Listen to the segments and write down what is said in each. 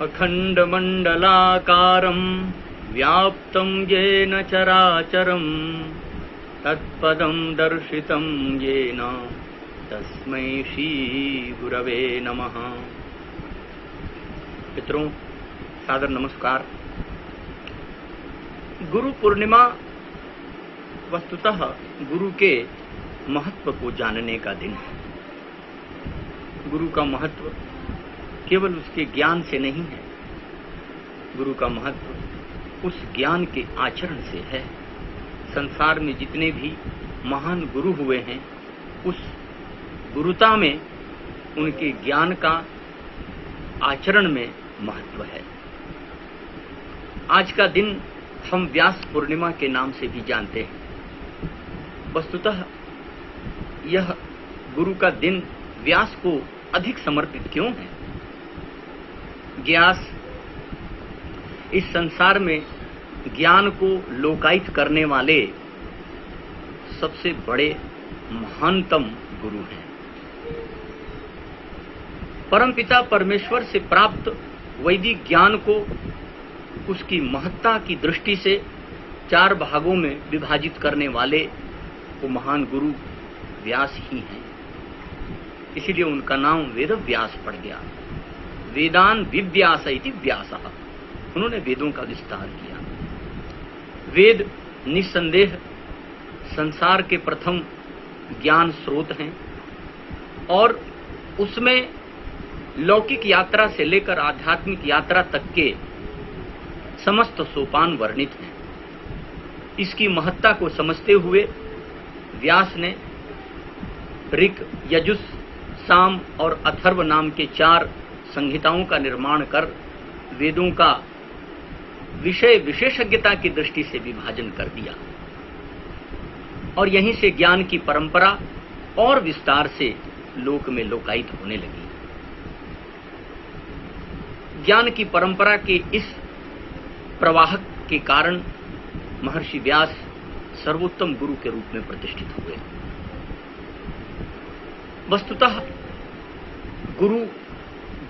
अखण्डमण्डलाकारं व्याप्तं येन चराचरं तत्पदं दर्शितं येन तस्मै श्री गुरवे नमः। मित्रों, सादर नमस्कार। गुरु पूर्णिमा वस्तुतः गुरु के महत्व को जानने का दिन है। गुरु का महत्व केवल उसके ज्ञान से नहीं है, गुरु का महत्व उस ज्ञान के आचरण से है। संसार में जितने भी महान गुरु हुए हैं, उस गुरुता में उनके ज्ञान का आचरण में महत्व है। आज का दिन हम व्यास पूर्णिमा के नाम से भी जानते हैं। वस्तुतः यह गुरु का दिन व्यास को अधिक समर्पित क्यों है? व्यास इस संसार में ज्ञान को लोकायित करने वाले सबसे बड़े महानतम गुरु हैं। परमपिता परमेश्वर से प्राप्त वैदिक ज्ञान को उसकी महत्ता की दृष्टि से 4 भागों में विभाजित करने वाले वो महान गुरु व्यास ही हैं। इसीलिए उनका नाम वेद व्यास पड़ गया। वेदान विव्यास इति व्यासः। उन्होंने वेदों का विस्तार किया। वेद निस्संदेह संसार के प्रथम ज्ञान स्रोत हैं और उसमें लौकिक यात्रा से लेकर आध्यात्मिक यात्रा तक के समस्त सोपान वर्णित हैं। इसकी महत्ता को समझते हुए व्यास ने ऋक्, यजुस्, साम और अथर्व नाम के 4 संहिताओं का निर्माण कर वेदों का विषय विशेषज्ञता की दृष्टि से विभाजन कर दिया और यहीं से ज्ञान की परंपरा और विस्तार से लोक में लोकायित होने लगी। ज्ञान की परंपरा के इस प्रवाह के कारण महर्षि व्यास सर्वोत्तम गुरु के रूप में प्रतिष्ठित हुए। वस्तुतः गुरु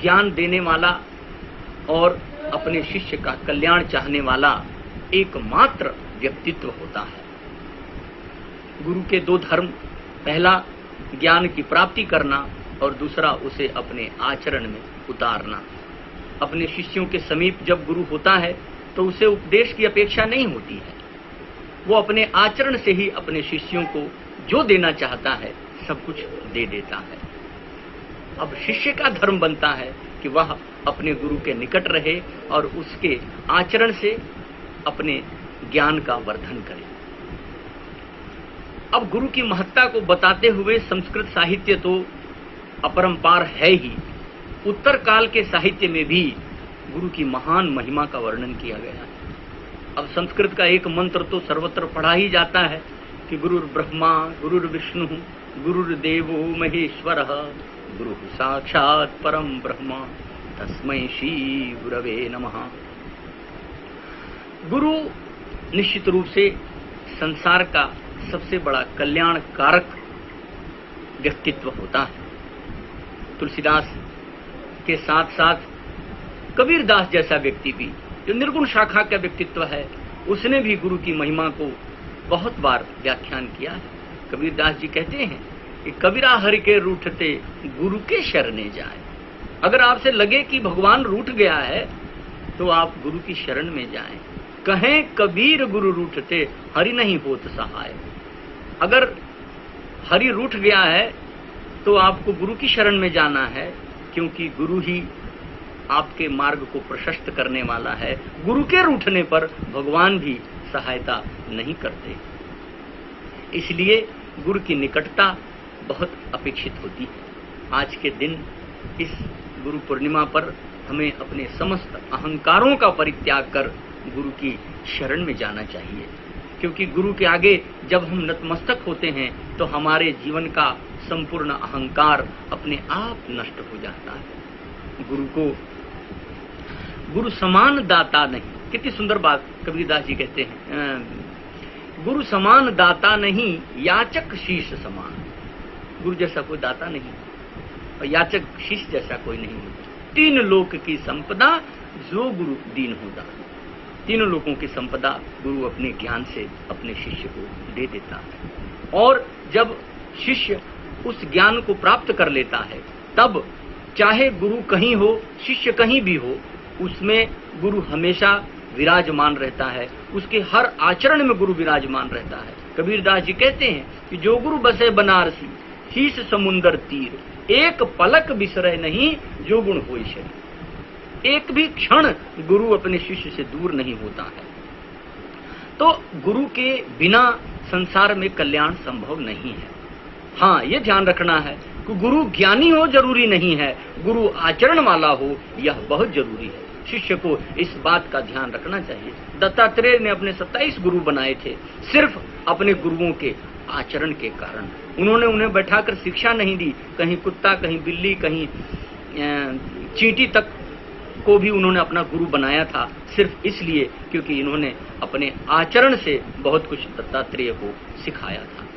ज्ञान देने वाला और अपने शिष्य का कल्याण चाहने वाला एकमात्र व्यक्तित्व होता है। गुरु के 2 धर्म, पहला ज्ञान की प्राप्ति करना और दूसरा उसे अपने आचरण में उतारना। अपने शिष्यों के समीप जब गुरु होता है तो उसे उपदेश की अपेक्षा नहीं होती है। वो अपने आचरण से ही अपने शिष्यों को जो देना चाहता है सब कुछ दे देता है। अब शिष्य का धर्म बनता है कि वह अपने गुरु के निकट रहे और उसके आचरण से अपने ज्ञान का वर्धन करे। अब गुरु की महत्ता को बताते हुए संस्कृत साहित्य तो अपरंपार है ही, उत्तर काल के साहित्य में भी गुरु की महान महिमा का वर्णन किया गया है। अब संस्कृत का एक मंत्र तो सर्वत्र पढ़ा ही जाता है कि गुरुर्ब्रह्मा गुरुर्विष्णु गुरुर्देवो महेश्वरः गुरु साक्षात् परम ब्रह्म तस्मै श्री गुरवे नमः। गुरु निश्चित रूप से संसार का सबसे बड़ा कल्याण कारक व्यक्तित्व होता है। तुलसीदास के साथ साथ कबीरदास जैसा व्यक्ति भी, जो निर्गुण शाखा का व्यक्तित्व है, उसने भी गुरु की महिमा को बहुत बार व्याख्यान किया है। कबीरदास जी कहते हैं कि कबीरा हरि के रूठते गुरु के शरणे जाए। अगर आपसे लगे कि भगवान रूठ गया है तो आप गुरु की शरण में जाएं। कहें कबीर गुरु रूठते हरि नहीं होत सहाय। अगर हरि रूठ गया है तो आपको गुरु की शरण में जाना है, क्योंकि गुरु ही आपके मार्ग को प्रशस्त करने वाला है। गुरु के रूठने पर भगवान भी सहायता नहीं करते। इसलिए गुरु की निकटता बहुत अपेक्षित होती है। आज के दिन इस गुरु पूर्णिमा पर हमें अपने समस्त अहंकारों का परित्याग कर गुरु की शरण में जाना चाहिए, क्योंकि गुरु के आगे जब हम नतमस्तक होते हैं तो हमारे जीवन का संपूर्ण अहंकार अपने आप नष्ट हो जाता है। गुरु समान दाता नहीं। कितनी सुंदर बात कबीरदास जी कहते हैं, गुरु समान दाता नहीं याचक शीश समान। गुरु जैसा कोई दाता नहीं और याचक शीश जैसा कोई नहीं। 3 लोक की संपदा जो गुरु दीन होता। तीनों लोगों की संपदा गुरु अपने ज्ञान से अपने शिष्य को दे देता है। और जब शिष्य उस ज्ञान को प्राप्त कर लेता है, तब चाहे गुरु कहीं हो, शिष्य कहीं भी हो, उसमें गुरु हमेशा विराजमान रहता है। उसके हर आचरण में गुरु विराजमान रहता है। कबीरदास जी कहते हैं कि जो गुरु बसे बनारसी, शीश समुंदर तीर, एक पलक बिसरे नहीं, जो गुण होई शरीर। एक भी क्षण गुरु अपने शिष्य से दूर नहीं होता है। तो गुरु के बिना संसार में कल्याण संभव नहीं है। हाँ, ये ध्यान रखना है कि गुरु ज्ञानी हो जरूरी नहीं है, गुरु आचरण वाला हो यह बहुत जरूरी है। शिष्य को इस बात का ध्यान रखना चाहिए। दत्तात्रेय ने अपने 27 गुरु बनाए थे सिर्फ अपने गुरुओं के आचरण के कारण। उन्होंने उन्हें बैठाकर शिक्षा नहीं दी, कहीं कुत्ता, कहीं बिल्ली, कहीं चींटी तक को भी उन्होंने अपना गुरु बनाया था, सिर्फ इसलिए क्योंकि इन्होंने अपने आचरण से बहुत कुछ दत्तात्रेय को सिखाया था।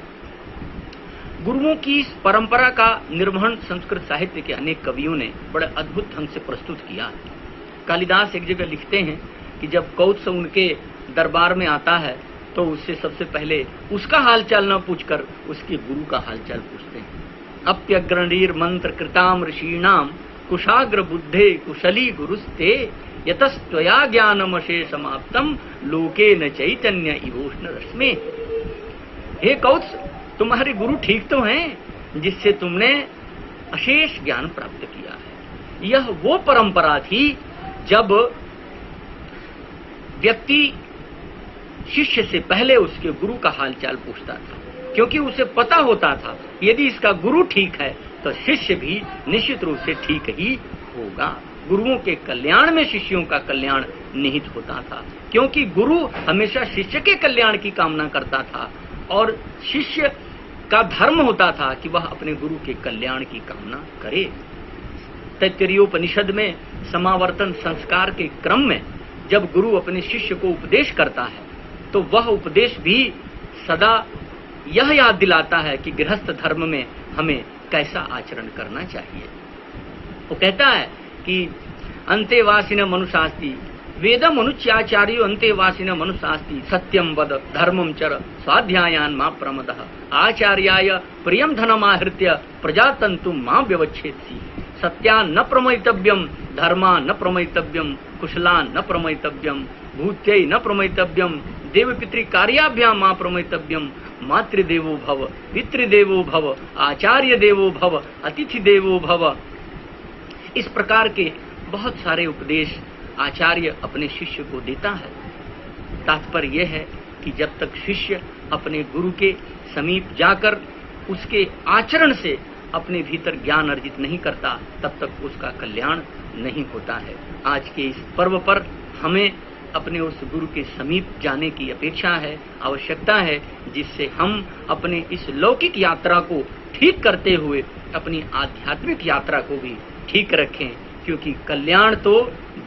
गुरुओं की इस परंपरा का निर्वहन संस्कृत साहित्य के अनेक कवियों ने बड़े अद्भुत ढंग से प्रस्तुत किया। कालिदास एक जगह लिखते हैं कि जब कौत्स उनके दरबार में आता है तो उससे सबसे पहले उसका हालचाल न पूछकर उसके गुरु का हालचाल पूछते हैं। अप्यग्रणीर मंत्र कृताम ऋषीणाम कुशाग्र बुद्धे कुशली गुरुस्ते यतस्त्वया ज्ञानमशे समाप्तम लोके न चैतन्य इवोष्ण रश्मे। हे कौत्स, तुम्हारे गुरु ठीक तो हैं जिससे तुमने अशेष ज्ञान प्राप्त किया है। यह वो परंपरा थी जब व्यक्ति शिष्य से पहले उसके गुरु का हालचाल पूछता था, क्योंकि उसे पता होता था यदि इसका गुरु ठीक है तो शिष्य भी निश्चित रूप से ठीक ही होगा। गुरुओं के कल्याण में शिष्यों का कल्याण निहित होता था, क्योंकि गुरु हमेशा शिष्य के कल्याण की कामना करता था और शिष्य का धर्म होता था कि वह अपने गुरु के कल्याण की कामना करे। तैत्तिरीयोपनिषद में समावर्तन संस्कार के क्रम में जब गुरु अपने शिष्य को उपदेश करता है तो वह उपदेश भी सदा यह याद दिलाता है कि गृहस्थ धर्म में हमें कैसा आचरण करना चाहिए। वो कहता है कि अंतेवासिन मनुशास्ति वेदम अनुच्याचार्यो अंतेवासिन मनुशास्ति सत्यम वद धर्मम चर स्वाध्यायान मा प्रमदः आचार्याय प्रियम धनमाहृत्य प्रजातंतुम मा व्यवच्छेत्सि सत्या न प्रमयितव्यम धर्मा न प्रमयितव्यम कुशला न प्रमयितव्यम भूत्यै न प्रमयितव्यम देवपितृकार्याभ्याम मा प्रमयितव्यम मातृदेवो भव पितृदेवो भव आचार्य देवो भव अतिथि देवो भव। इस प्रकार के बहुत सारे उपदेश आचार्य अपने शिष्य को देता है। तात्पर्य यह है कि जब तक शिष्य अपने गुरु के समीप जाकर उसके आचरण से अपने भीतर ज्ञान अर्जित नहीं करता, तब तक उसका कल्याण नहीं होता है। आज के इस पर्व पर हमें अपने उस गुरु के समीप जाने की अपेक्षा है, आवश्यकता है, जिससे हम अपने इस लौकिक यात्रा को ठीक करते हुए अपनी आध्यात्मिक यात्रा को भी ठीक रखें, क्योंकि कल्याण तो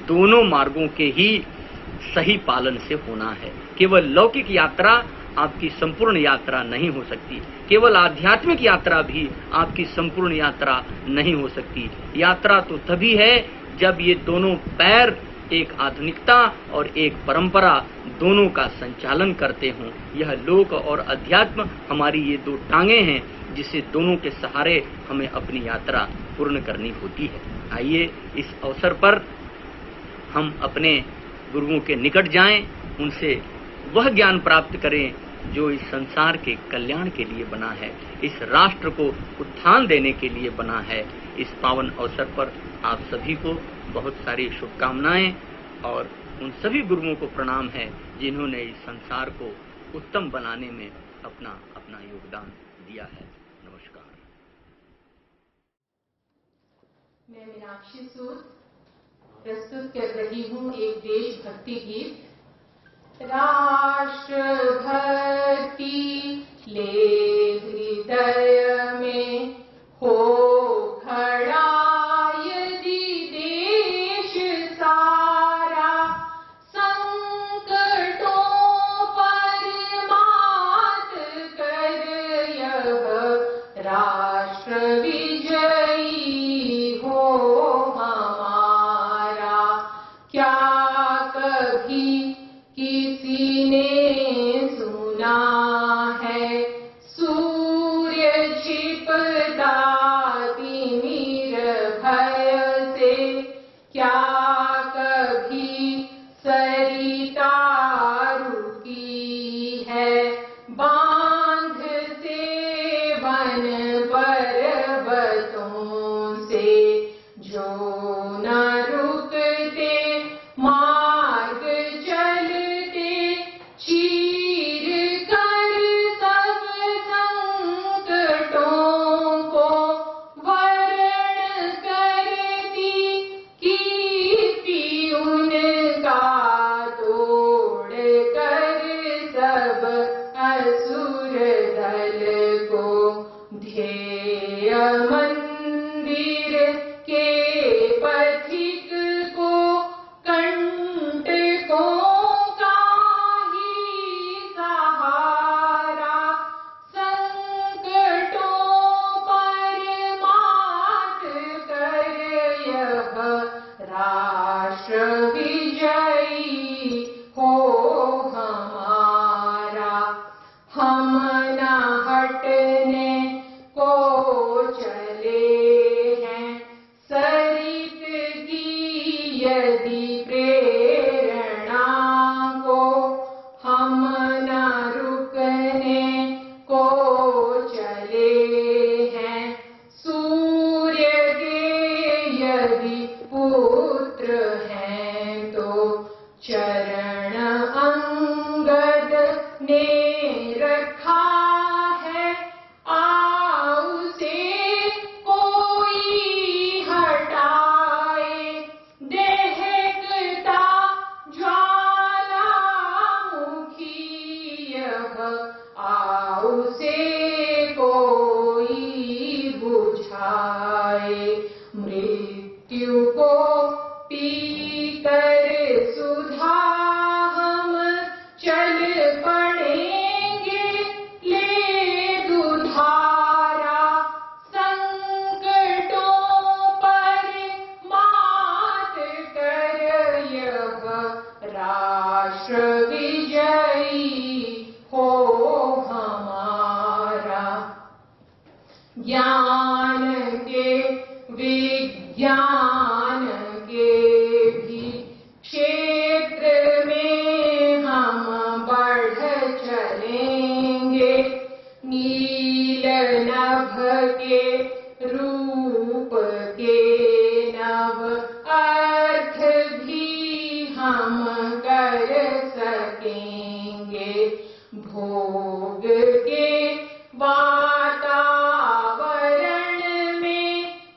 दोनों मार्गों के ही सही पालन से होना है। केवल लौकिक यात्रा आपकी संपूर्ण यात्रा नहीं हो सकती, केवल आध्यात्मिक यात्रा भी आपकी संपूर्ण यात्रा नहीं हो सकती। यात्रा तो तभी है जब ये दोनों पैर, एक आधुनिकता और एक परंपरा, दोनों का संचालन करते हों। यह लोक और अध्यात्म हमारी ये दो टांगे हैं जिससे दोनों के सहारे हमें अपनी यात्रा पूर्ण करनी होती है। आइए इस अवसर पर हम अपने गुरुओं के निकट जाएं, उनसे वह ज्ञान प्राप्त करें जो इस संसार के कल्याण के लिए बना है, इस राष्ट्र को उत्थान देने के लिए बना है। इस पावन अवसर पर आप सभी को बहुत सारी शुभकामनाएं और उन सभी गुरुओं को प्रणाम है जिन्होंने इस संसार को उत्तम बनाने में अपना योगदान दिया है। नमस्कार। मैं मीनाक्षी सूद प्रस्तुत कर रही हूँ एक देशभक्ति गीत। राष्ट्र भक्ति ले हृदय में हो खड़ा यदि देश सारा, संकटों पर मात कर यह राष्ट्र विजयी हो हमारा। क्या किसी ने सुना है सूर्य छिपता तिमिर भय से, क्या कभी सरिता रुकी है बांध से वन पर्वतों से, जो न रुकते मार्ग चलते चीर कर सब संकटों को वर्ण करती कीर्ति उनका, तोड़ कर सब असुर दल को ध्येय मंदिर के पथिक को कंटकों का ही सहारा, संकटों पर मात कर यह राष्ट्र विजयी हो हमारा। हम न हटने को चले हैं सरित की यदि प्रेरणा को, हम न रुकने को चले हैं सूर्य के यदि पुत्र हैं तो, चरण अंगद ने रखा है आओ से कोई हटाए, दहकता ज्वालामुखी यह आओ से कोई बुझाए, मृत्यु को पीकर सुधा हम चल पड़ेंगे ले दुधारा, संकटों पर मात कर यह राष्ट्र विजयी हो हमारा। ज्ञान के विज्ञान के भी क्षेत्र में हम बढ़ चलेंगे, नील नभ के रूप के नव अर्थ भी हम कर सकेंगे, भोग के वातावरण में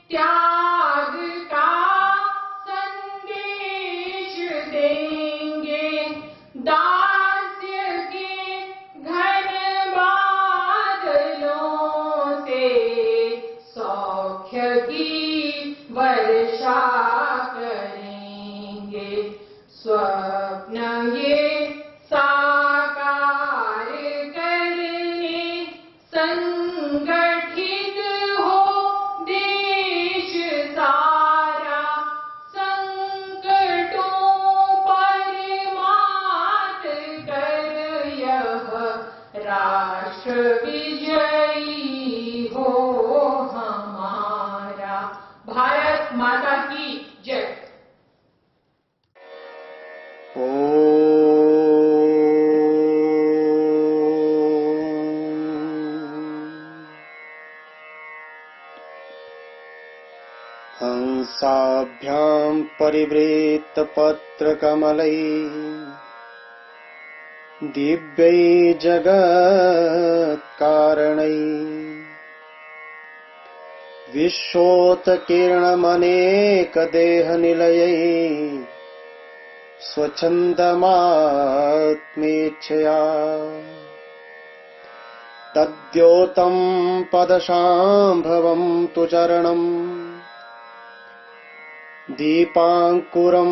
त्याग का संदेश देंगे, दास्य के घन बादलों से सौख्य की वर्षा करेंगे, स्वप्न ये साकार करने संगठित हो देश सारा, संकटों पर मात कर यह राष्ट्र विजयी हो हमारा। भारत माता की जय। हंसाभ्यां परिवृत पत्रकमलैः दिव्यै जगत्कारणैः विश्वोत्कीर्णमनेकदेहनिलयैः स्वच्छन्दमात्मेच्छया तद्योतं पदशाम्भवं तु चरणम् दीपाङ्कुरं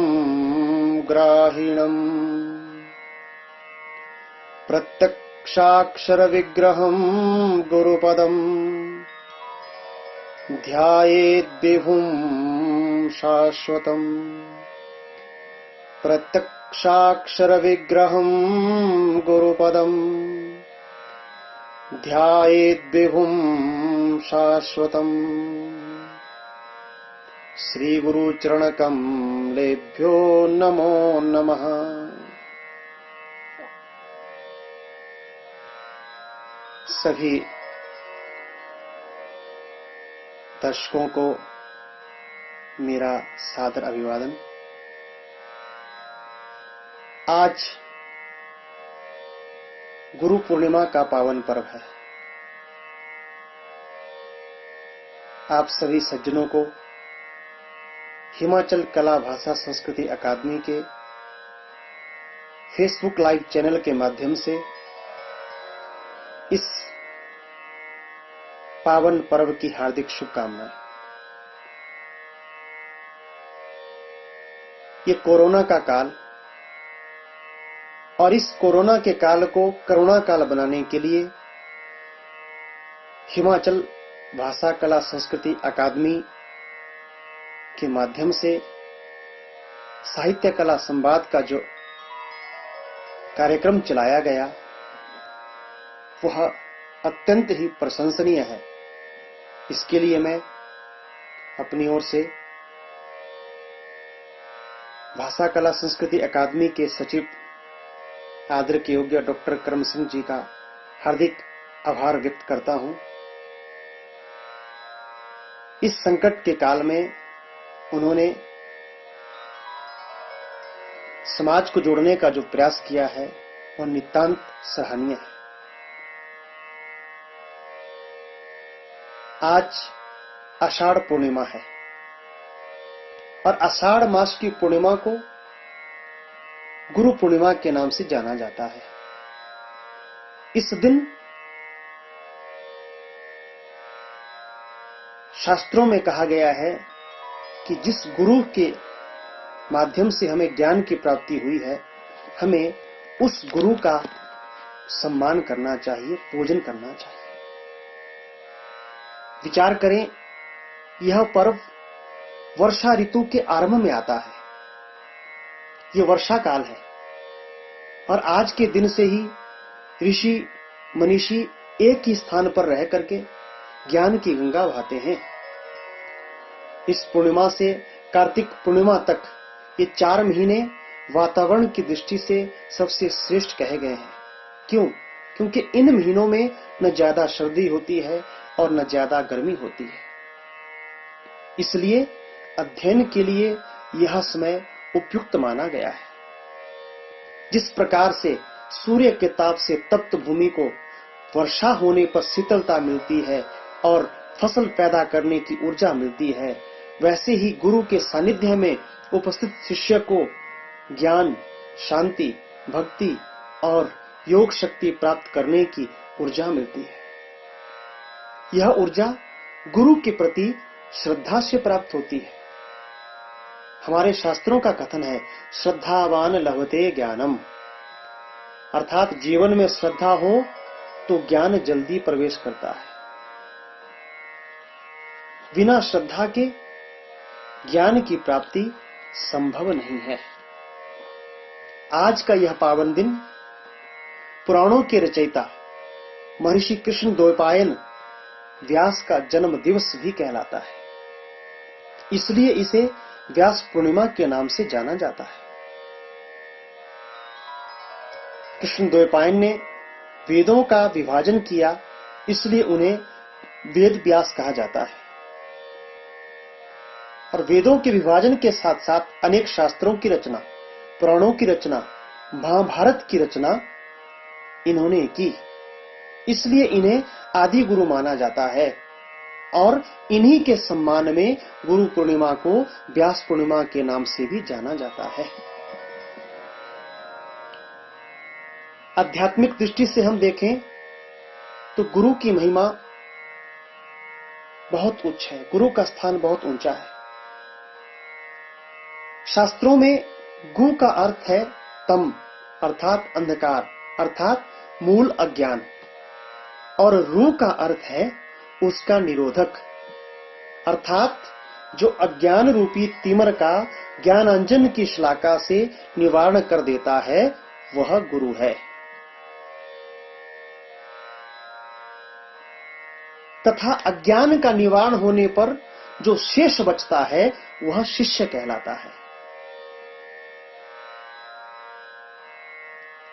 ग्राहिणम् प्रत्यक्षाक्षरविग्रहं गुरुपदं ध्यायेद्विभुं शाश्वतम् प्रत्यक्ष क्षाक्षरविग्रहम् गुरुपदम् ध्यायेद्विभुम् शाश्वतम् श्रीगुरुचरणकमलेभ्यो नमो नमः। सभी दर्शकों को मेरा सादर अभिवादन। आज गुरु पूर्णिमा का पावन पर्व है। आप सभी सज्जनों को हिमाचल कला भाषा संस्कृति अकादमी के फेसबुक लाइव चैनल के माध्यम से इस पावन पर्व की हार्दिक शुभकामनाएं। ये कोरोना का काल और इस कोरोना के काल को करुणा काल बनाने के लिए हिमाचल भाषा कला संस्कृति अकादमी के माध्यम से साहित्य कला संवाद का जो कार्यक्रम चलाया गया वह अत्यंत ही प्रशंसनीय है। इसके लिए मैं अपनी ओर से भाषा कला संस्कृति अकादमी के सचिव आदर के योग्य डॉक्टर करम सिंह जी का हार्दिक आभार व्यक्त करता हूं। इस संकट के काल में उन्होंने समाज को जोड़ने का जो प्रयास किया है वह नितांत सराहनीय है। आज आषाढ़ पूर्णिमा है और आषाढ़ मास की पूर्णिमा को गुरु पूर्णिमा के नाम से जाना जाता है। इस दिन शास्त्रों में कहा गया है कि जिस गुरु के माध्यम से हमें ज्ञान की प्राप्ति हुई है, हमें उस गुरु का सम्मान करना चाहिए, पूजन करना चाहिए। विचार करें, यह पर्व वर्षा ऋतु के आरंभ में आता है। यह वर्षा काल है और आज के दिन से ही ऋषि मनीषी एक ही स्थान पर रह करके ज्ञान की गंगा बहाते हैं। इस पूर्णिमा से कार्तिक पूर्णिमा तक ये 4 महीने वातावरण की दृष्टि से सबसे श्रेष्ठ कहे गए हैं। क्यों? क्योंकि इन महीनों में न ज्यादा सर्दी होती है और न ज्यादा गर्मी होती है। इसलिए अध्ययन के लिए यह समय उपयुक्त माना गया है। जिस प्रकार से सूर्य के ताप से तप्त भूमि को वर्षा होने पर शीतलता मिलती है और फसल पैदा करने की ऊर्जा मिलती है, वैसे ही गुरु के सानिध्य में उपस्थित शिष्य को ज्ञान, शांति, भक्ति और योग शक्ति प्राप्त करने की ऊर्जा मिलती है। यह ऊर्जा गुरु के प्रति श्रद्धा से प्राप्त होती है। हमारे शास्त्रों का कथन है, श्रद्धावान लभते ज्ञानम, अर्थात जीवन में श्रद्धा हो तो ज्ञान जल्दी प्रवेश करता है। बिना श्रद्धा के ज्ञान की प्राप्ति संभव नहीं है। आज का यह पावन दिन पुराणों के रचयिता महर्षि कृष्ण द्वैपायन व्यास का जन्म दिवस भी कहलाता है। इसलिए इसे व्यास पूर्णिमा के नाम से जाना जाता है। कृष्ण द्वैपायन ने वेदों का विभाजन किया, इसलिए उन्हें वेद व्यास कहा जाता है। और वेदों के विभाजन के साथ साथ अनेक शास्त्रों की रचना, पुराणों की रचना, महाभारत की रचना इन्होंने की। इसलिए इन्हें आदि गुरु माना जाता है और इन्हीं के सम्मान में गुरु पूर्णिमा को व्यास पूर्णिमा के नाम से भी जाना जाता है। आध्यात्मिक दृष्टि से हम देखें तो गुरु की महिमा बहुत उच्च है, गुरु का स्थान बहुत ऊंचा है। शास्त्रों में गु का अर्थ है तम, अर्थात अंधकार, अर्थात मूल अज्ञान, और रू का अर्थ है उसका निरोधक, अर्थात जो अज्ञान रूपी तिमिर का ज्ञानांजन की श्लाका से निवारण कर देता है, वह गुरु है। तथा अज्ञान का निवारण होने पर जो शेष बचता है, वह शिष्य कहलाता है।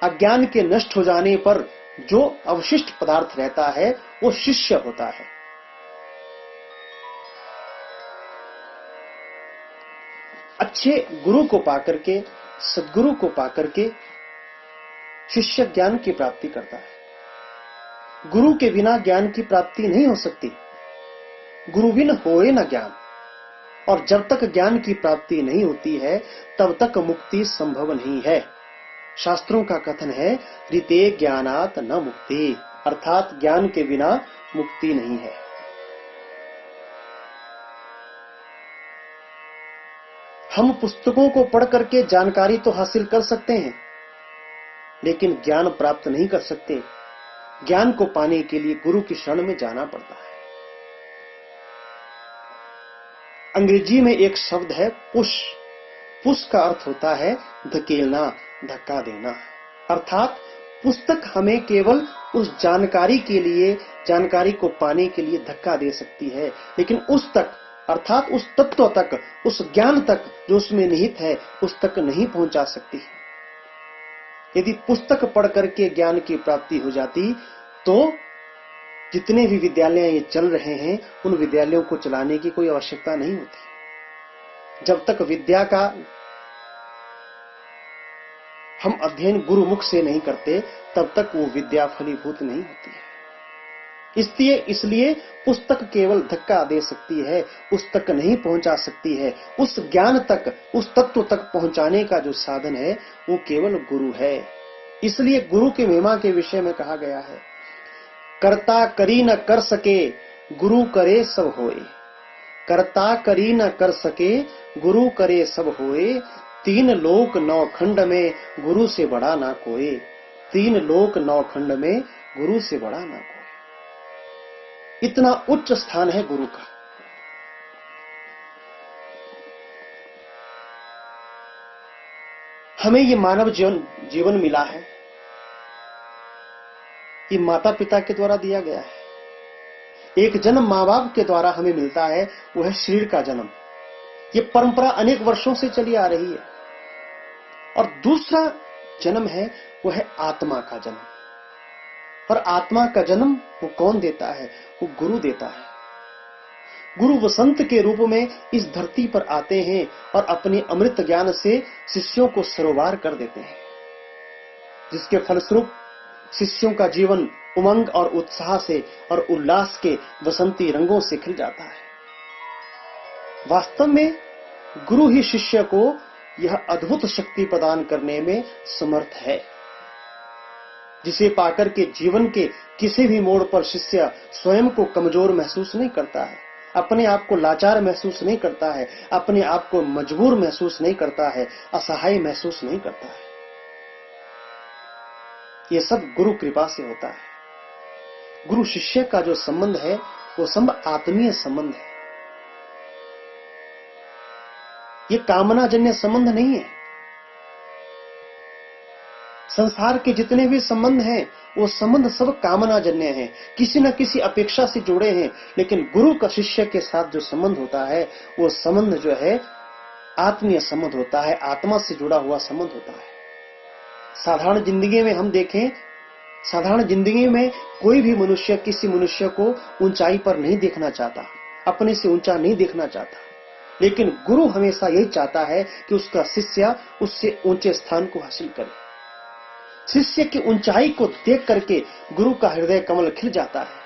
अज्ञान के नष्ट हो जाने पर जो अवशिष्ट पदार्थ रहता है, वो शिष्य होता है। अच्छे गुरु को पाकर के, सद्गुरु को पाकर के शिष्य ज्ञान की प्राप्ति करता है। गुरु के बिना ज्ञान की प्राप्ति नहीं हो सकती। गुरु बिन होए न ज्ञान। और जब तक ज्ञान की प्राप्ति नहीं होती है, तब तक मुक्ति संभव नहीं है। शास्त्रों का कथन है, ऋते ज्ञानात न मुक्ति, अर्थात ज्ञान के बिना मुक्ति नहीं है। हम पुस्तकों को पढ़ करके जानकारी तो हासिल कर सकते हैं, लेकिन ज्ञान प्राप्त नहीं कर सकते। ज्ञान को पाने के लिए गुरु की शरण में जाना पड़ता है। अंग्रेजी में एक शब्द है पुश। पुश का अर्थ होता है धकेलना, धक्का देना। अर्थात पुस्तक हमें केवल उस जानकारी के लिए, जानकारी को पाने के लिए धक्का दे सकती है, लेकिन उस तक, अर्थात उस तत्व तक, उस ज्ञान तक जो उसमें निहित है, उस तक नहीं पहुंचा सकती। यदि पुस्तक पढ़ करके ज्ञान की प्राप्ति हो जाती, तो जितने भी विद्यालय ये चल रहे हैं, उन विद्यालयों को चलाने की कोई आवश्यकता नहीं होती। जब तक विद्या का हम अध्ययन गुरुमुख से नहीं करते, तब तक वो विद्या फलीभूत नहीं होती है। इसलिए पुस्तक केवल धक्का दे सकती है, उस तक नहीं पहुंचा सकती है। उस ज्ञान तक, उस तत्व तक पहुंचाने का जो साधन है, वो केवल गुरु है। इसलिए गुरु की महिमा के विषय में कहा गया है, कर्ता करी न कर सके, गुरु करे सब होए। कर्ता करी न कर सके, गुरु करे सब होए। तीन लोक नौ खंड में गुरु से बड़ा ना कोई। तीन लोक नौ खंड में गुरु से बड़ा ना कोई। इतना उच्च स्थान है गुरु का। हमें ये मानव जीवन मिला है, ये माता पिता के द्वारा दिया गया है। एक जन्म माँ बाप के द्वारा हमें मिलता है, वो है शरीर का जन्म। ये परंपरा अनेक वर्षों से चली आ रही है। और दूसरा जन्म है, वो है आत्मा का जन्म। और आत्मा का जन्म वो कौन देता है? वो गुरु देता है। गुरु वसंत के रूप में इस धरती पर आते हैं और अपने अमृत ज्ञान से शिष्यों को सरोवार कर देते हैं, जिसके फलस्वरूप शिष्यों का जीवन उमंग और उत्साह से और उल्लास के वसंती रंगों से खिल जाता है। वास्तव में गुरु ही शिष्य को यह अद्भुत शक्ति प्रदान करने में समर्थ है, जिसे पाकर के जीवन के किसी भी मोड़ पर शिष्य स्वयं को कमजोर महसूस नहीं करता है, अपने आप को लाचार महसूस नहीं करता है, अपने आप को मजबूर महसूस नहीं करता है, असहाय महसूस नहीं करता है। यह सब गुरु कृपा से होता है। गुरु शिष्य का जो संबंध है, वो सब आत्मीय संबंध है। ये कामनाजन्य संबंध नहीं है। संसार के जितने भी संबंध हैं, वो संबंध सब कामनाजन्य हैं, किसी न किसी अपेक्षा से जुड़े हैं। लेकिन गुरु का शिष्य के साथ जो संबंध होता है, वो संबंध जो है आत्मीय संबंध होता है, आत्मा से जुड़ा हुआ संबंध होता है। साधारण जिंदगी में हम देखें, साधारण जिंदगी में कोई भी मनुष्य किसी मनुष्य को ऊंचाई पर नहीं देखना चाहता, अपने से ऊंचा नहीं देखना चाहता। लेकिन गुरु हमेशा यही चाहता है कि उसका शिष्य उससे ऊंचे स्थान को हासिल करे। शिष्य की ऊंचाई को देख करके गुरु का हृदय कमल खिल जाता है।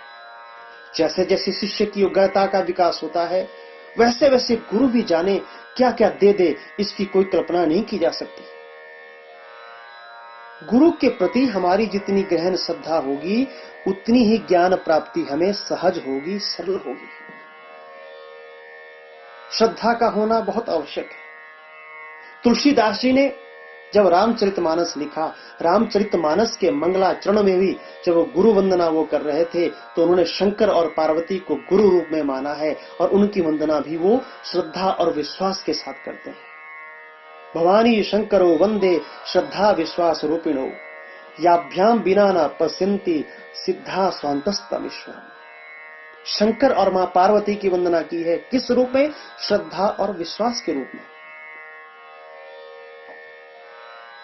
जैसे जैसे शिष्य की योग्यता का विकास होता है, वैसे वैसे गुरु भी जाने क्या क्या दे दे, इसकी कोई कल्पना नहीं की जा सकती। गुरु के प्रति हमारी जितनी गहन श्रद्धा होगी, उतनी ही ज्ञान प्राप्ति हमें सहज होगी, सरल होगी। श्रद्धा का होना बहुत आवश्यक है। तुलसीदास जी ने जब रामचरितमानस लिखा, रामचरितमानस के मंगलाचरण में भी जब वो गुरु वंदना वो कर रहे थे तो उन्होंने शंकर और पार्वती को गुरु रूप में माना है और उनकी वंदना भी वो श्रद्धा और विश्वास के साथ करते हैं। भवानी शंकरो वंदे श्रद्धा विश्वास रूपिणो याभ्याम बिना न पश्यन्ति सिद्धा स्वांतस्तमीश्वरम। शंकर और मां पार्वती की वंदना की है किस रूप में? श्रद्धा और विश्वास के रूप में।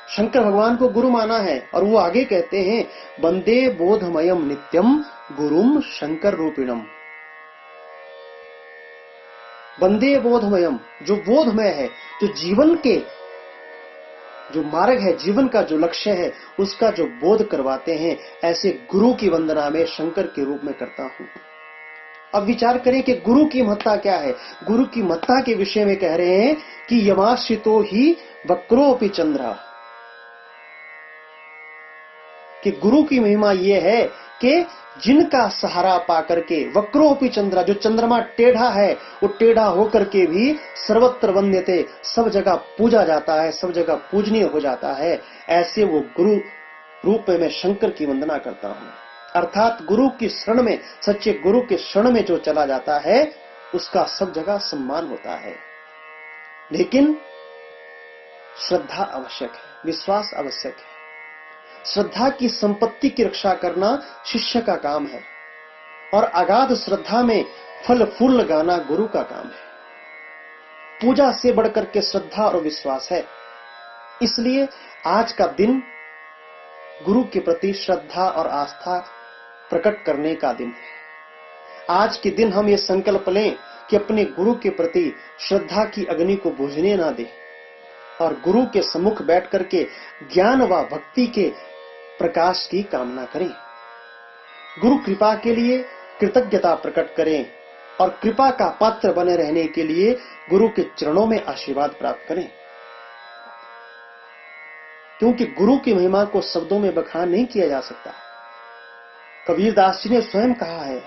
शंकर भगवान को गुरु माना है और वो आगे कहते हैं वंदे बोधमयम नित्यम गुरुम शंकर रूपिणम। वंदे बोधमयम, जो बोधमय है, जो जीवन के जो मार्ग है, जीवन का जो लक्ष्य है, उसका जो बोध करवाते हैं, ऐसे गुरु की वंदना में शंकर के रूप में करता हूं। अब विचार करें कि गुरु की महत्ता क्या है। गुरु की महत्ता के विषय में कह रहे हैं कि यमाश्रितो ही वक्रोपि चंद्र, कि गुरु की महिमा यह है कि जिनका सहारा पाकर के वक्रोपि चंद्र, जो चंद्रमा टेढ़ा है वो टेढ़ा होकर के भी सर्वत्र वंद्यते, सब जगह पूजा जाता है, सब जगह पूजनीय हो जाता है। ऐसे वो गुरु रूप में मैं शंकर की वंदना करता हूं। अर्थात गुरु की शरण में, सच्चे गुरु के शरण में जो चला जाता है उसका सब जगह सम्मान होता है। लेकिन श्रद्धा आवश्यक है, विश्वास आवश्यक है। श्रद्धा की संपत्ति की रक्षा करना शिष्य का काम है और अगाध श्रद्धा में फल फूल लगाना गुरु का काम है। पूजा से बढ़कर के श्रद्धा और विश्वास है। इसलिए आज का दिन गुरु के प्रति श्रद्धा और आस्था प्रकट करने का दिन है। आज के दिन हम ये संकल्प लें कि अपने गुरु के प्रति श्रद्धा की अग्नि को बुझने ना दें और गुरु के सम्मुख बैठ करके ज्ञान व भक्ति के प्रकाश की कामना करें। गुरु कृपा के लिए कृतज्ञता प्रकट करें और कृपा का पात्र बने रहने के लिए गुरु के चरणों में आशीर्वाद प्राप्त करें। क्योंकि गुरु की महिमा को शब्दों में बखान नहीं किया जा सकता। कबीरदास जी ने स्वयं कहा है,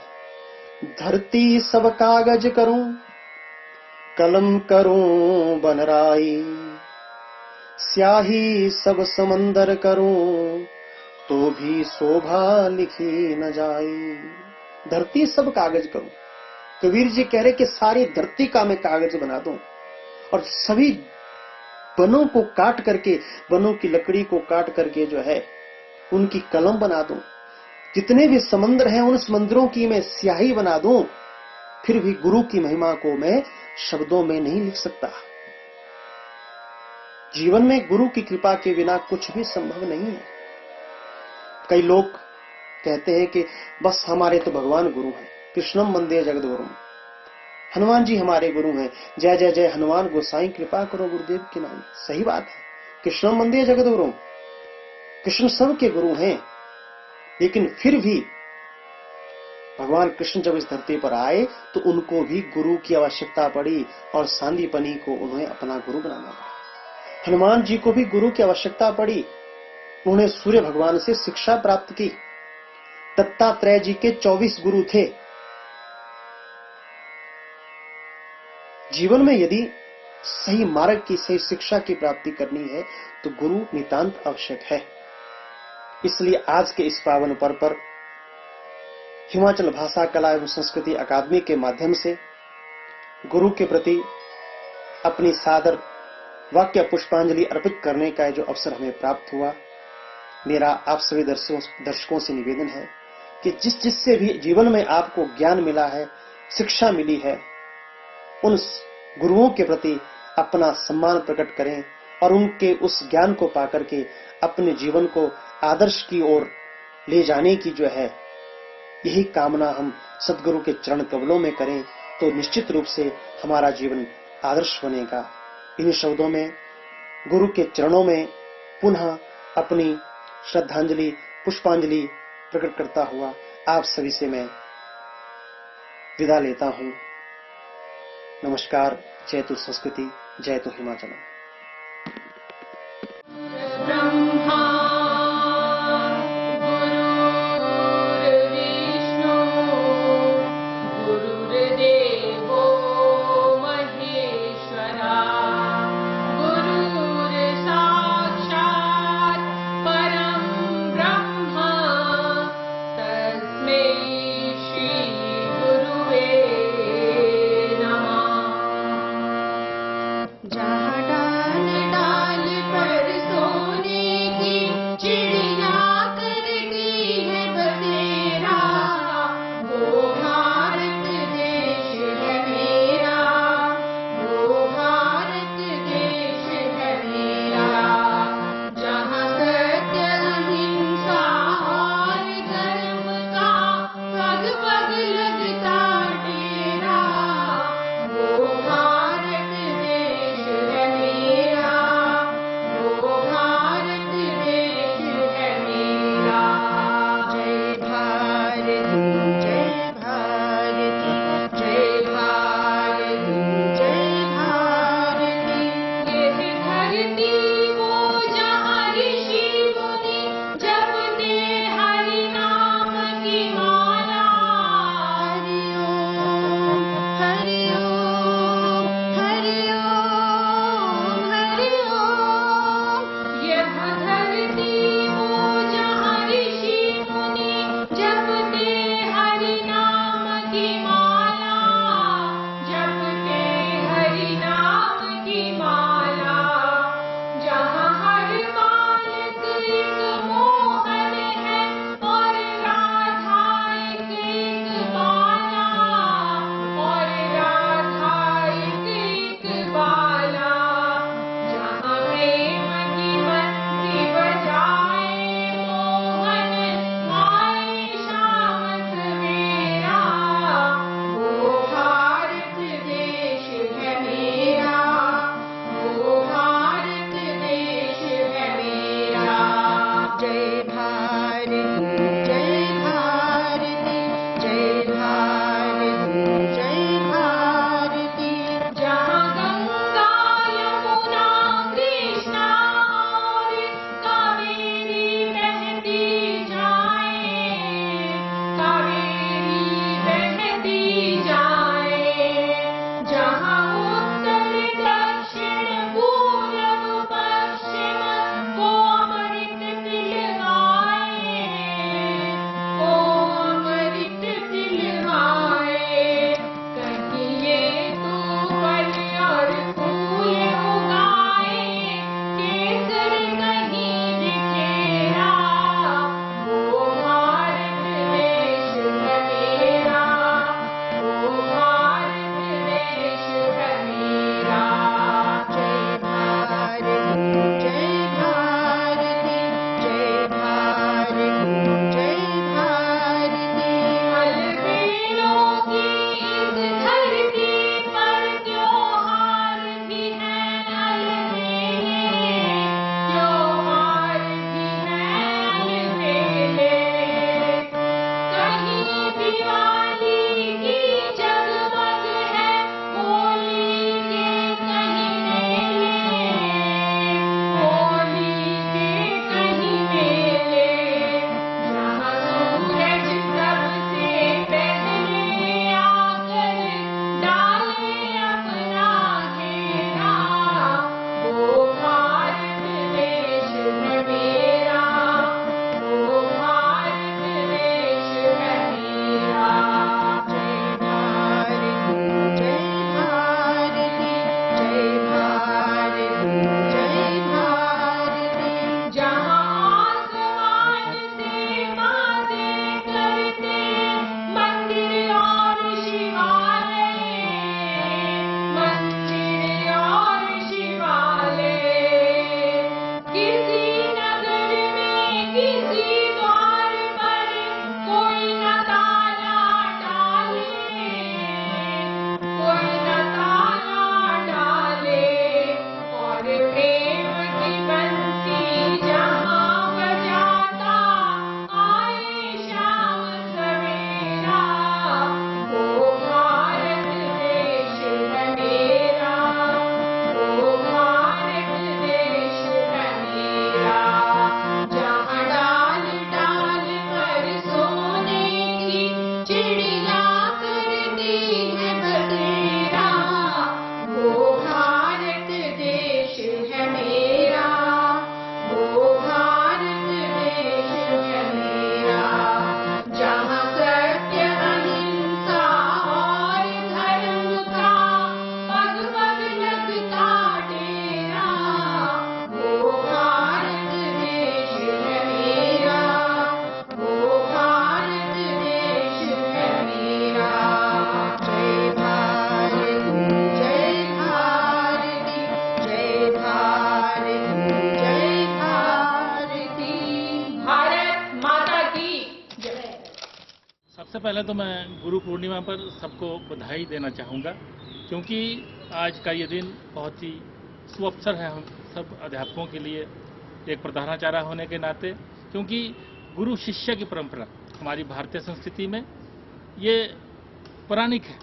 धरती सब कागज करूं, कलम करूं बनराई, स्याही सब समंदर करूं, तो भी शोभा लिखी न जाई। धरती सब कागज करूं, कबीर जी कह रहे कि सारी धरती का मैं कागज बना दूं और सभी वनों को काट करके, वनों की लकड़ी को काट करके जो है उनकी कलम बना दूं, जितने भी समंदर हैं उन समंदरों की मैं स्याही बना दूं, फिर भी गुरु की महिमा को मैं शब्दों में नहीं लिख सकता। जीवन में गुरु की कृपा के बिना कुछ भी संभव नहीं है। कई लोग कहते हैं कि बस हमारे तो भगवान गुरु हैं, कृष्णम वंदे जगद्गुरुम, हनुमान जी हमारे गुरु हैं, जय जय जय हनुमान गोसाई कृपा करो गुरुदेव के नाम। सही बात है, कृष्णम वंदे जगद्गुरुम, कृष्ण सबके गुरु हैं। लेकिन फिर भी भगवान कृष्ण जब इस धरती पर आए तो उनको भी गुरु की आवश्यकता पड़ी और सांदीपनी को उन्हें अपना गुरु बनाना पड़ा। हनुमान जी को भी गुरु की आवश्यकता पड़ी, उन्होंने सूर्य भगवान से शिक्षा प्राप्त की। दत्तात्रेय जी के 24 गुरु थे। जीवन में यदि सही मार्ग की, सही शिक्षा की प्राप्ति करनी है तो गुरु नितांत आवश्यक है। इसलिए आज के इस पावन पर्व पर हिमाचल भाषा कला एवं संस्कृति अकादमी के माध्यम से गुरु के प्रति अपनी सादर वाक्य पुष्पांजलि अर्पित करने का जो अवसर हमें प्राप्त हुआ, मेरा आप सभी दर्शकों से निवेदन है कि जिससे भी जीवन में आपको ज्ञान मिला है, शिक्षा मिली है, उन गुरुओं के प्रति अपना सम्मान प्रकट करें और उनके उस ज्ञान को पाकर के अपने जीवन को आदर्श की ओर ले जाने की जो है यही कामना हम सद्गुरु के चरण कमलों में करें तो निश्चित रूप से हमारा जीवन आदर्श बनेगा। इन शब्दों में गुरु के चरणों में पुनः अपनी श्रद्धांजलि पुष्पांजलि प्रकट करता हुआ आप सभी से मैं विदा लेता हूं। नमस्कार। जय तु संस्कृति, जय तु हिमाचल। गुरुर्साक्षात् सबसे पहले तो मैं गुरु पूर्णिमा पर सबको बधाई देना चाहूँगा, क्योंकि आज का ये दिन बहुत ही सुअवसर है हम सब अध्यापकों के लिए, एक प्रधानाचार्य होने के नाते, क्योंकि गुरु शिष्य की परंपरा हमारी भारतीय संस्कृति में ये पौराणिक है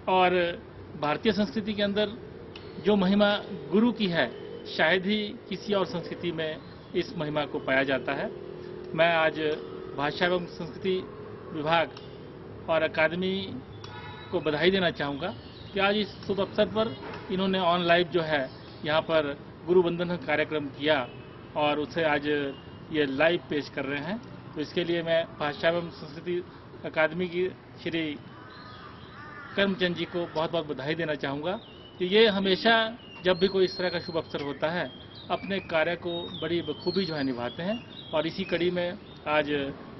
और भारतीय संस्कृति के अंदर जो महिमा गुरु की है शायद ही किसी और संस्कृति में इस महिमा को पाया जाता है। मैं आज भाषा एवं संस्कृति विभाग और अकादमी को बधाई देना चाहूँगा कि आज इस शुभ अवसर पर इन्होंने ऑन लाइव जो है यहाँ पर गुरु वंदन कार्यक्रम किया और उसे आज ये लाइव पेश कर रहे हैं। तो इसके लिए मैं भाषा एवं संस्कृति अकादमी की श्री कर्मचंद जी को बहुत बहुत बधाई देना चाहूँगा कि ये हमेशा जब भी कोई इस तरह का शुभ अवसर होता है अपने कार्य को बड़ी बखूबी जो है निभाते हैं। और इसी कड़ी में आज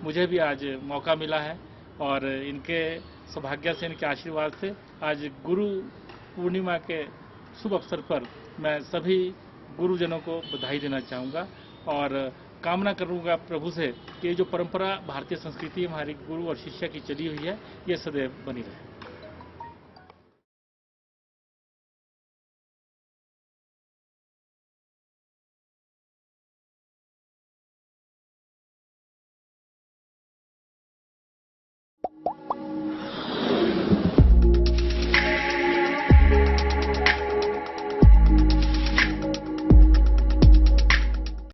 मुझे भी आज मौका मिला है और इनके सौभाग्य से, इनके आशीर्वाद से आज गुरु पूर्णिमा के शुभ अवसर पर मैं सभी गुरुजनों को बधाई देना चाहूँगा और कामना करूँगा प्रभु से कि ये जो परंपरा भारतीय संस्कृति हमारी गुरु और शिष्य की चली हुई है ये सदैव बनी रहे।